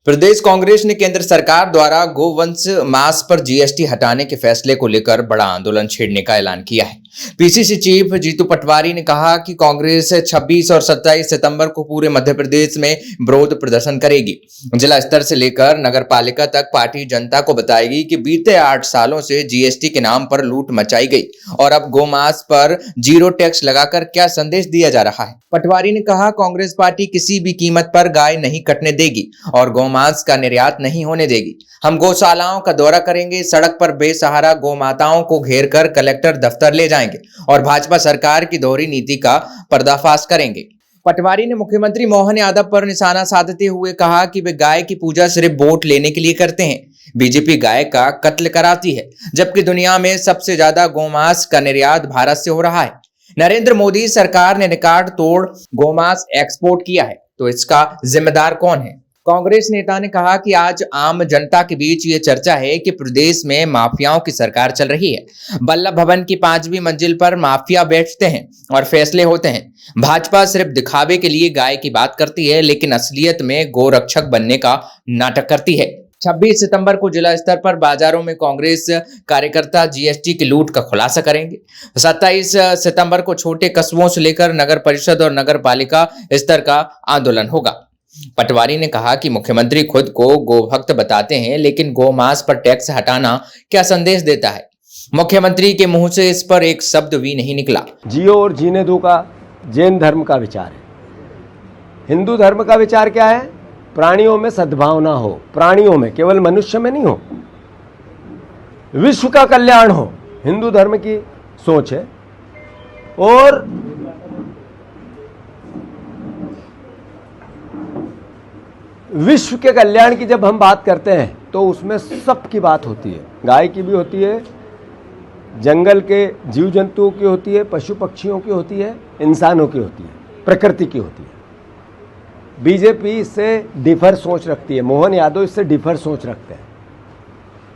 प्रदेश कांग्रेस ने केंद्र सरकार द्वारा गोवंश मांस पर जीएसटी हटाने के फैसले को लेकर बड़ा आंदोलन छेड़ने का ऐलान किया है। पीसीसी चीफ जीतू पटवारी ने कहा कि कांग्रेस 26 और 27 सितंबर को पूरे मध्य प्रदेश में विरोध प्रदर्शन करेगी। जिला स्तर से लेकर नगर पालिका तक पार्टी जनता को बताएगी कि बीते 8 सालों से जीएसटी के नाम पर लूट मचाई गई और अब गोमांस पर जीरो टैक्स लगाकर क्या संदेश दिया जा रहा है। पटवारी ने कहा, कांग्रेस पार्टी किसी भी कीमत पर गाय नहीं कटने देगी और गोमांस का निर्यात नहीं होने देगी। हम गौशालाओं का दौरा करेंगे, सड़क पर बेसहारा गौमाताओं को घेरकर कलेक्टर दफ्तर ले जाएंगे और भाजपा सरकार की दोहरी नीति का पर्दाफाश करेंगे। पटवारी ने मुख्यमंत्री मोहन यादव पर निशाना साधते हुए कहा कि वे गाय की पूजा सिर्फ वोट लेने के लिए करते हैं। बीजेपी गाय का कत्ल कराती है, जबकि दुनिया में सबसे ज्यादा गोमांस का निर्यात भारत से हो रहा है। नरेंद्र मोदी सरकार ने रिकॉर्ड तोड़ गोमांस एक्सपोर्ट किया है, तो इसका जिम्मेदार कौन है? कांग्रेस नेता ने कहा कि आज आम जनता के बीच ये चर्चा है कि प्रदेश में माफियाओं की सरकार चल रही है। वल्लभ भवन की 5वीं मंजिल पर माफिया बैठते हैं और फैसले होते हैं। भाजपा सिर्फ दिखावे के लिए गाय की बात करती है, लेकिन असलियत में गोरक्षक बनने का नाटक करती है। 26 सितंबर को जिला स्तर पर बाजारों में कांग्रेस कार्यकर्ता जीएसटी की लूट का खुलासा करेंगे। 27 सितंबर को छोटे कस्बों से लेकर नगर परिषद और नगर पालिका स्तर का आंदोलन होगा। पटवारी ने कहा कि मुख्यमंत्री खुद को गोभक्त बताते हैं, लेकिन गोमांस पर टैक्स हटाना क्या संदेश देता है? मुख्यमंत्री के मुंह से इस पर एक शब्द भी नहीं निकला। जियो और जीने दो का जैन धर्म का विचार है। हिंदू धर्म का विचार क्या है? प्राणियों में सद्भावना हो, प्राणियों में, केवल मनुष्य में नहीं हो, विश्व का कल्याण हो, हिंदू धर्म की सोच है। और विश्व के कल्याण की जब हम बात करते हैं तो उसमें सबकी बात होती है। गाय की भी होती है, जंगल के जीव जंतुओं की होती है, पशु पक्षियों की होती है, इंसानों की होती है, प्रकृति की होती है। बीजेपी इससे डिफर सोच रखती है, मोहन यादव इससे डिफर सोच रखते हैं।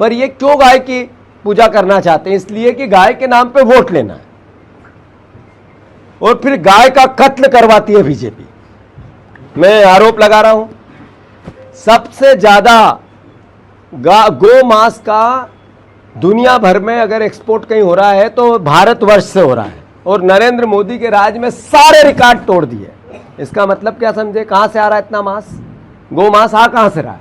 पर ये क्यों गाय की पूजा करना चाहते हैं? इसलिए कि गाय के नाम पे वोट लेना है और फिर गाय का कत्ल करवाती है बीजेपी। मैं आरोप लगा रहा हूं, सबसे ज्यादा गो मांस का दुनिया भर में अगर एक्सपोर्ट कहीं हो रहा है तो भारतवर्ष से हो रहा है और नरेंद्र मोदी के राज में सारे रिकॉर्ड तोड़ दिए। इसका मतलब क्या समझे? कहां से आ रहा है इतना मांस? गो मांस आ कहां से रहा है?